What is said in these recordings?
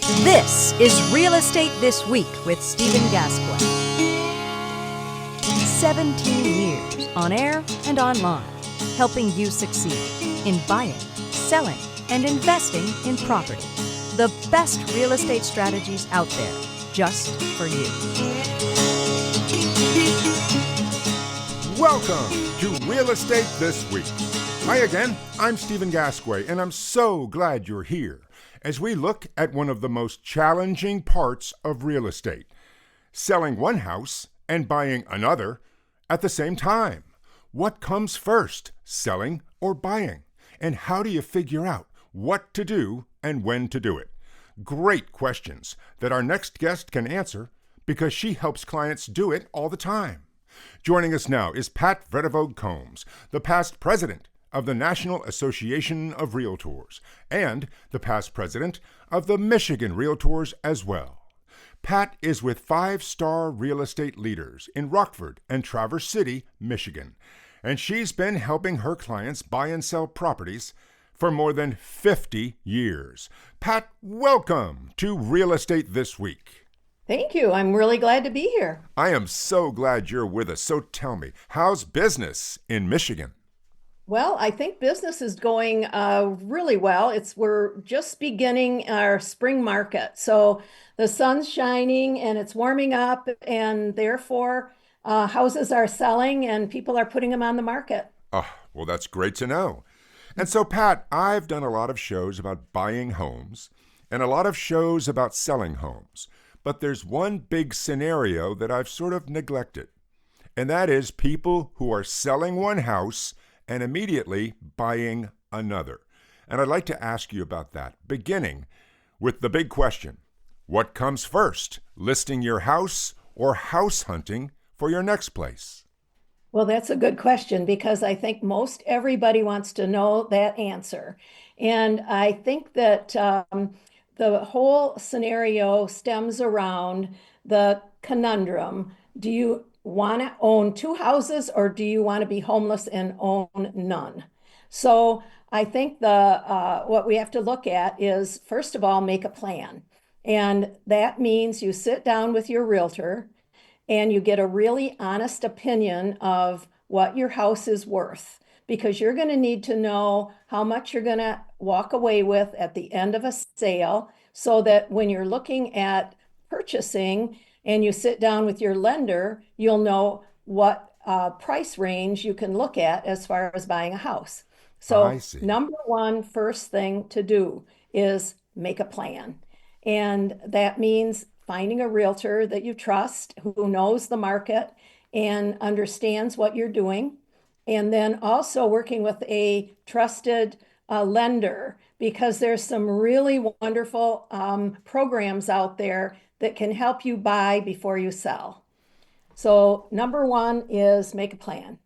This is Real Estate This Week with Stephen Gasque. 17 years on air and online, helping you succeed in buying, selling, and investing in property. The best real estate strategies out there, just for you. Welcome to Real Estate This Week. Hi again, I'm Stephen Gasque, and I'm so glad you're here as we look at one of the most challenging parts of real estate, selling one house and buying another at the same time. What comes first, selling or buying? And how do you figure out what to do and when to do it? Great questions that our next guest can answer because she helps clients do it all the time. Joining us now is Pat Vredevoogd Combs, the past president of the National Association of Realtors and the past president of the Michigan Realtors as well. Pat is with five-star real estate leaders in Rockford and Traverse City, Michigan, and she's been helping her clients buy and sell properties for more than 50 years. Pat, welcome to Real Estate This Week. Thank you. I'm really glad to be here. I am so glad you're with us. So tell me, how's business in Michigan? Well, I think business is going really well. We're just beginning our spring market. So the sun's shining and it's warming up, and therefore houses are selling and people are putting them on the market. Oh, well, that's great to know. And so, Pat, I've done a lot of shows about buying homes and a lot of shows about selling homes. But there's one big scenario that I've sort of neglected, and that is people who are selling one house and immediately buying another. And I'd like to ask you about that, beginning with the big question: what comes first, listing your house or house hunting for your next place? Well, that's a good question because I think most everybody wants to know that answer. And I think that the whole scenario stems around the conundrum. Do you want to own two houses or do you want to be homeless and own none? So I think what we have to look at is, first of all, make a plan. And that means you sit down with your realtor and you get a really honest opinion of what your house is worth, because you're going to need to know how much you're going to walk away with at the end of a sale, so that when you're looking at purchasing and you sit down with your lender, you'll know what price range you can look at as far as buying a house. So number one, first thing to do is make a plan. And that means finding a realtor that you trust, who knows the market and understands what you're doing. And then also working with a trusted lender, because there's some really wonderful programs out there that can help you buy before you sell. So number one is make a plan.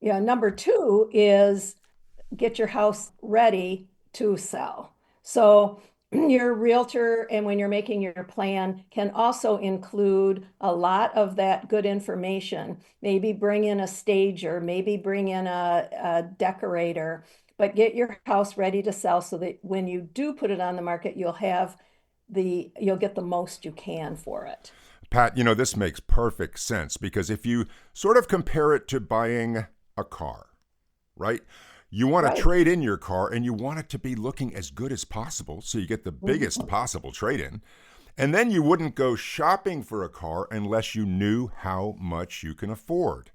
Yeah, number two is get your house ready to sell. So your realtor, and when you're making your plan, can also include a lot of that good information. Maybe bring in a stager, maybe bring in a decorator, but get your house ready to sell so that when you do put it on the market, you'll get the most you can for it. Pat, this makes perfect sense, because if you sort of compare it to buying a car, right? You want to trade in your car and you want it to be looking as good as possible so you get the biggest possible trade-in. And then you wouldn't go shopping for a car unless you knew how much you can afford.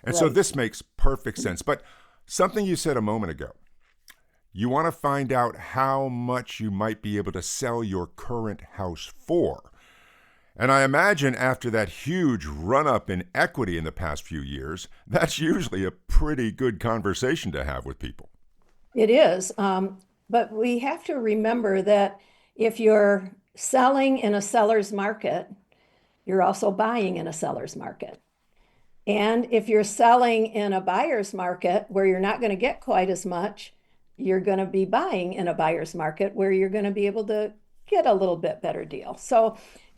And so this makes perfect sense. But something you said a moment ago, you want to find out how much you might be able to sell your current house for. And I imagine after that huge run-up in equity in the past few years, that's usually a pretty good conversation to have with people. It is. But we have to remember that if you're selling in a seller's market, you're also buying in a seller's market. And if you're selling in a buyer's market where you're not going to get quite as much, you're going to be buying in a buyer's market where you're going to be able to get a little bit better deal. So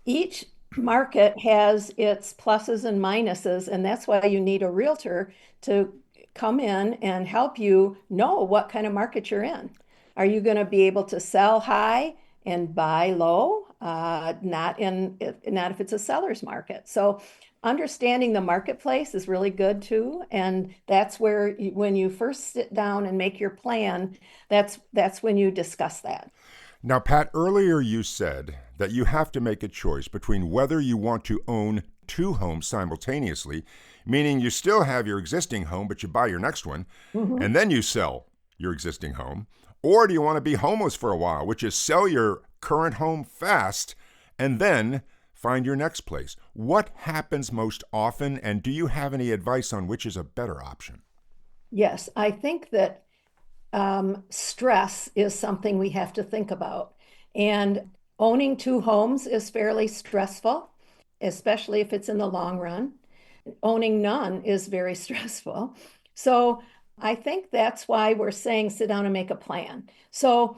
each market has its pluses and minuses, and that's why you need a realtor to come in and help you know what kind of market you're in. Are you going to be able to sell high and buy low, not if it's a seller's market. So understanding the marketplace is really good too. And that's where when you first sit down and make your plan, that's when you discuss that. Now, Pat, earlier you said that you have to make a choice between whether you want to own two homes simultaneously, meaning you still have your existing home, but you buy your next one, Mhm. and then you sell your existing home, or do you want to be homeless for a while, which is sell your current home fast and then find your next place? What happens most often, and do you have any advice on which is a better option? Yes, I think that stress is something we have to think about. And owning two homes is fairly stressful, especially if it's in the long run. Owning none is very stressful. So I think that's why we're saying sit down and make a plan. So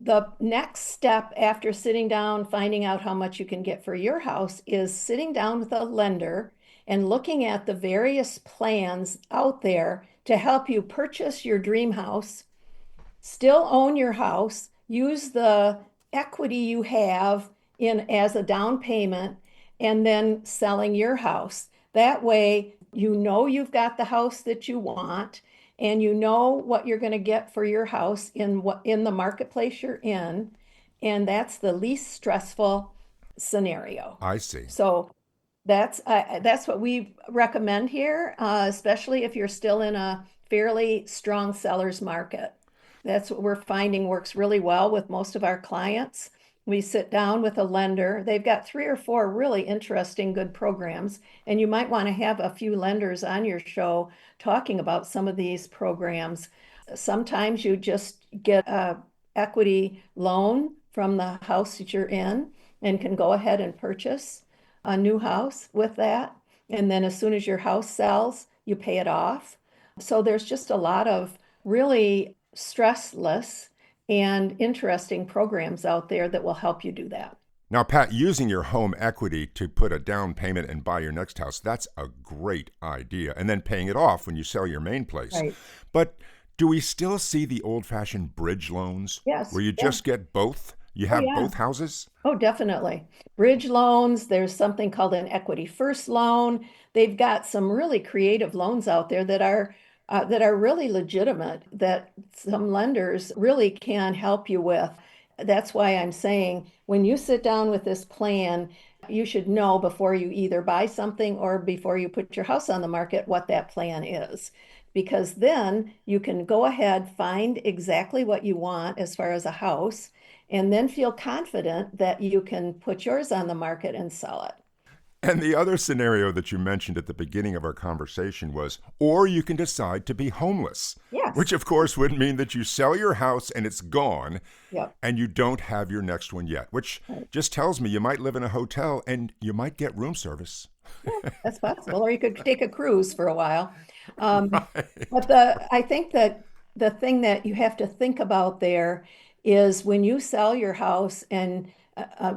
the next step after sitting down, finding out how much you can get for your house is sitting down with a lender and looking at the various plans out there to help you purchase your dream house, still own your house, use the equity you have in as a down payment, and then selling your house. That way, you know you've got the house that you want, and you know what you're going to get for your house in the marketplace you're in, and that's the least stressful scenario. I see. So that's what we recommend here, especially if you're still in a fairly strong seller's market. That's what we're finding works really well with most of our clients. We sit down with a lender. They've got 3 or 4 really interesting, good programs, and you might want to have a few lenders on your show talking about some of these programs. Sometimes you just get a equity loan from the house that you're in and can go ahead and purchase a new house with that. And then as soon as your house sells, you pay it off. So there's just a lot of really stressless and interesting programs out there that will help you do that. Now, Pat, using your home equity to put a down payment and buy your next house, that's a great idea. And then paying it off when you sell your main place. Right. But do we still see the old fashioned bridge loans Yes. where you Yeah. just get both? You Oh, have yeah. both houses? Oh, definitely. Bridge loans, there's something called an equity first loan. They've got some really creative loans out there that are really legitimate, that some lenders really can help you with. That's why I'm saying when you sit down with this plan, you should know before you either buy something or before you put your house on the market what that plan is. Because then you can go ahead, find exactly what you want as far as a house, and then feel confident that you can put yours on the market and sell it. And the other scenario that you mentioned at the beginning of our conversation was, or you can decide to be homeless, Yes. which of course would mean that you sell your house and it's gone Yep. and you don't have your next one yet, which Right. just tells me you might live in a hotel and you might get room service. That's possible. Or you could take a cruise for a while. Um, Right. but I think that the thing that you have to think about there is when you sell your house, and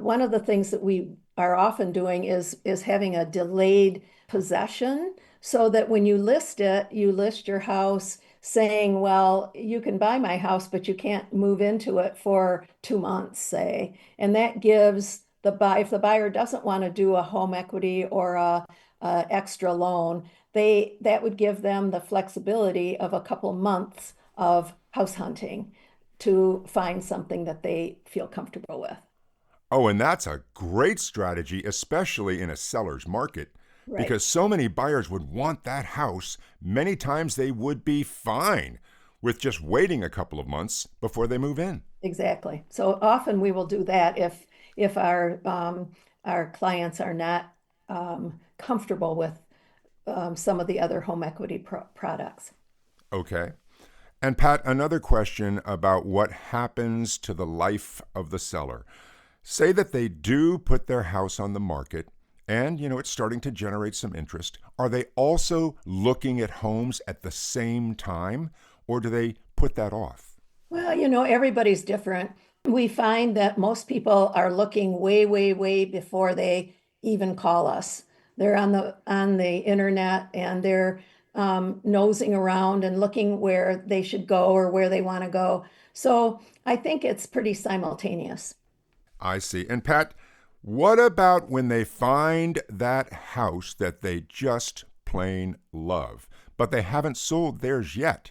one of the things that we are often doing is having a delayed possession, so that when you list it, you list your house saying, well, you can buy my house, but you can't move into it for 2 months, say. And that gives if the buyer doesn't want to do a home equity or a extra loan, that would give them the flexibility of a couple months of house hunting to find something that they feel comfortable with. Oh, and that's a great strategy, especially in a seller's market, Right. because so many buyers would want that house. Many times they would be fine with just waiting a couple of months before they move in. Exactly. So often we will do that if our clients are not comfortable with some of the other home equity products. Okay. And Pat, another question about what happens to the life of the seller. Say that they do put their house on the market and, it's starting to generate some interest. Are they also looking at homes at the same time, or do they put that off? Well, everybody's different. We find that most people are looking way, way, way before they even call us. They're on the internet, and they're nosing around and looking where they should go or where they want to go. So I think it's pretty simultaneous. I see. And Pat, what about when they find that house that they just plain love, but they haven't sold theirs yet?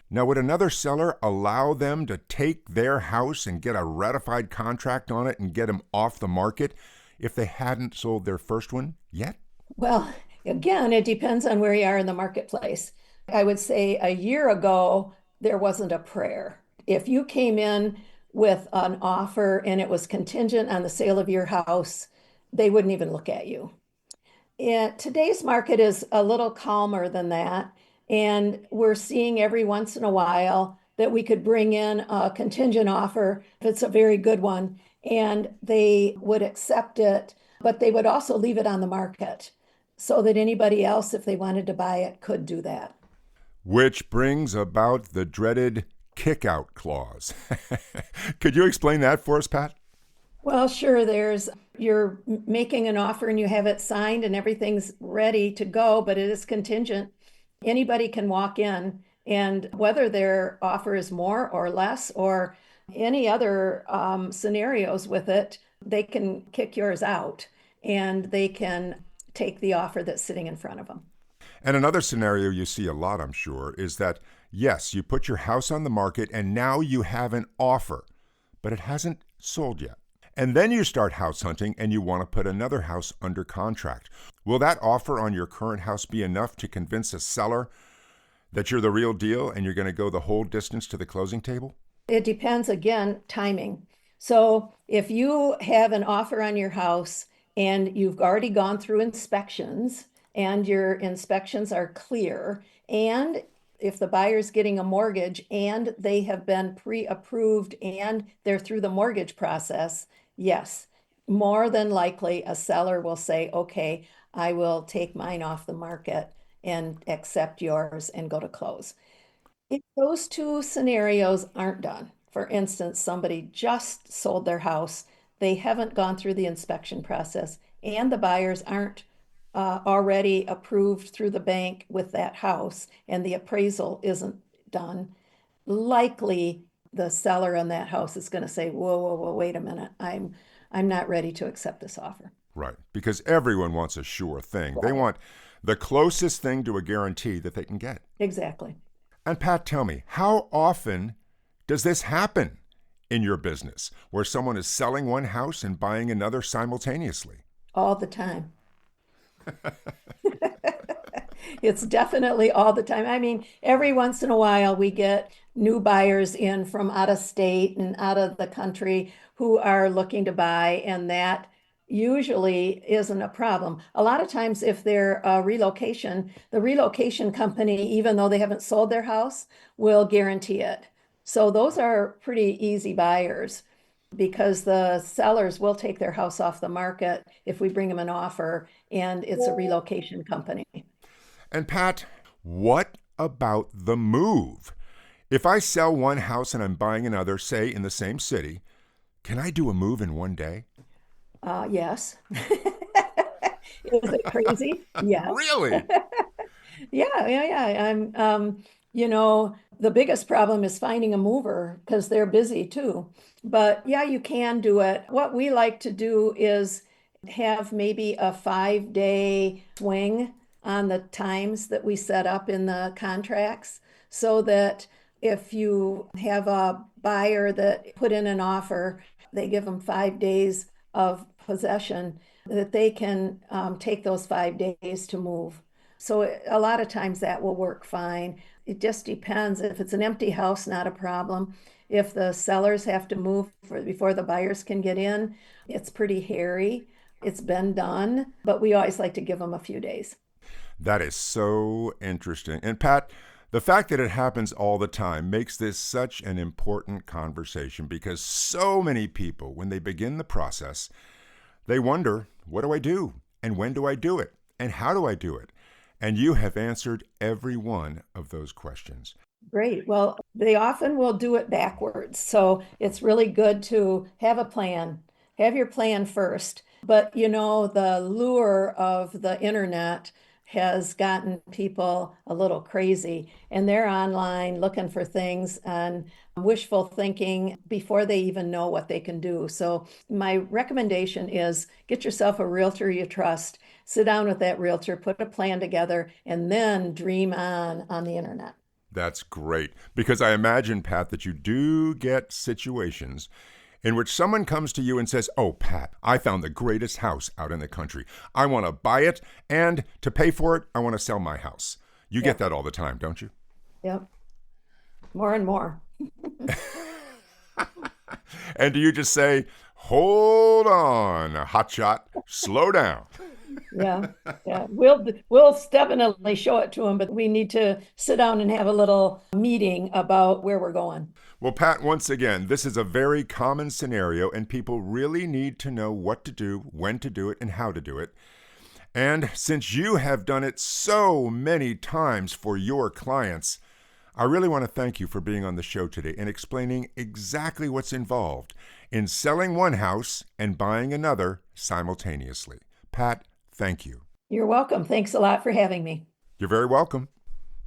Now, would another seller allow them to take their house and get a ratified contract on it and get them off the market if they hadn't sold their first one yet? Well, again, it depends on where you are in the marketplace. I would say a year ago, there wasn't a prayer. If you came in with an offer and it was contingent on the sale of your house, they wouldn't even look at you. Today's market is a little calmer than that. And we're seeing every once in a while that we could bring in a contingent offer if it's a very good one, and they would accept it, but they would also leave it on the market so that anybody else, if they wanted to buy it, could do that. Which brings about the dreaded kick-out clause. Could you explain that for us, Pat? Well, sure, you're making an offer and you have it signed and everything's ready to go, but it is contingent. Anybody can walk in, and whether their offer is more or less or any other scenarios with it, they can kick yours out and they can take the offer that's sitting in front of them. And another scenario you see a lot, I'm sure, is that, yes, you put your house on the market and now you have an offer, but it hasn't sold yet. And then you start house hunting and you want to put another house under contract. Will that offer on your current house be enough to convince a seller that you're the real deal and you're going to go the whole distance to the closing table? It depends, again, timing. So if you have an offer on your house and you've already gone through inspections and your inspections are clear, and if the buyer's getting a mortgage and they have been pre-approved and they're through the mortgage process, yes, more than likely a seller will say, okay, I will take mine off the market and accept yours and go to close. If those two scenarios aren't done, for instance, somebody just sold their house, they haven't gone through the inspection process, and the buyers aren't already approved through the bank with that house, and the appraisal isn't done, likely the seller on that house is going to say, whoa, whoa, whoa, wait a minute. I'm not ready to accept this offer. Right, because everyone wants a sure thing. They Right. want the closest thing to a guarantee that they can get. Exactly. And Pat, tell me, how often does this happen in your business where someone is selling one house and buying another simultaneously? All the time. It's definitely all the time. I mean, every once in a while we get new buyers in from out of state and out of the country who are looking to buy, and that usually isn't a problem. A lot of times, if they're a relocation, the relocation company, even though they haven't sold their house, will guarantee it. So those are pretty easy buyers because the sellers will take their house off the market if we bring them an offer and it's a relocation company. And Pat, what about the move? If I sell one house and I'm buying another, say in the same city, can I do a move in one day? Yes. Is it crazy? Yes. Really? Yeah. The biggest problem is finding a mover because they're busy too. But yeah, you can do it. What we like to do is have maybe a 5-day swing on the times that we set up in the contracts so that if you have a buyer that put in an offer, they give them 5 days of possession, that they can take those 5 days to move. So a lot of times that will work fine. It just depends. If it's an empty house, not a problem. If the sellers have to move before the buyers can get in, it's pretty hairy. It's been done, but we always like to give them a few days. That is so interesting. And Pat, the fact that it happens all the time makes this such an important conversation because so many people, when they begin the process, they wonder, what do I do? And when do I do it? And how do I do it? And you have answered every one of those questions. Great. Well, they often will do it backwards. So it's really good to have a plan, have your plan first. But the lure of the internet has gotten people a little crazy, and they're online looking for things and wishful thinking before they even know what they can do. So my recommendation is get yourself a realtor you trust, sit down with that realtor, put a plan together, and then dream on the internet. That's great, because I imagine, Pat, that you do get situations in which someone comes to you and says, "Oh, Pat, I found the greatest house out in the country. I want to buy it, and to pay for it, I want to sell my house." You get that all the time, don't you? Yep. More and more. And do you just say, "Hold on, hotshot, slow down"? Yeah. We'll definitely show it to them, but we need to sit down and have a little meeting about where we're going. Well, Pat, once again, this is a very common scenario, and people really need to know what to do, when to do it, and how to do it. And since you have done it so many times for your clients, I really want to thank you for being on the show today and explaining exactly what's involved in selling one house and buying another simultaneously. Pat, thank you. You're welcome. Thanks a lot for having me. You're very welcome.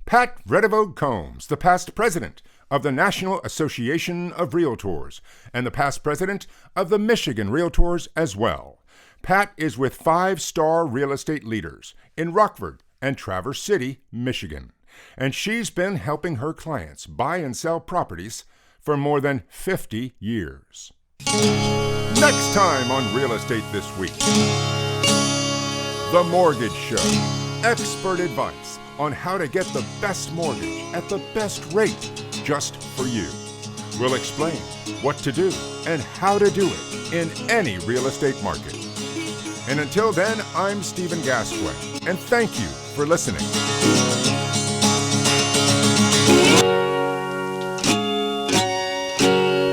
Pat Vredevoogd Combs, the past president of the National Association of Realtors and the past president of the Michigan Realtors as well. Pat is with 5-star real estate leaders in Rockford and Traverse City, Michigan, and she's been helping her clients buy and sell properties for more than 50 years. Next time on Real Estate This Week, The Mortgage Show. Expert advice on how to get the best mortgage at the best rate just for you. We'll explain what to do and how to do it in any real estate market. And until then, I'm Stephen Gasque, and thank you for listening.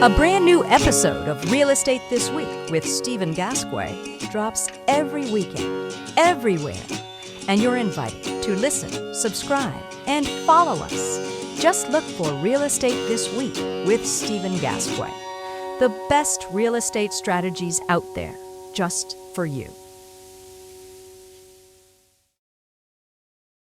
A brand new episode of Real Estate This Week with Stephen Gasque drops every weekend, everywhere. And you're invited to listen, subscribe, and follow us. Just look for Real Estate This Week with Stephen Gasque. The best real estate strategies out there, just for you.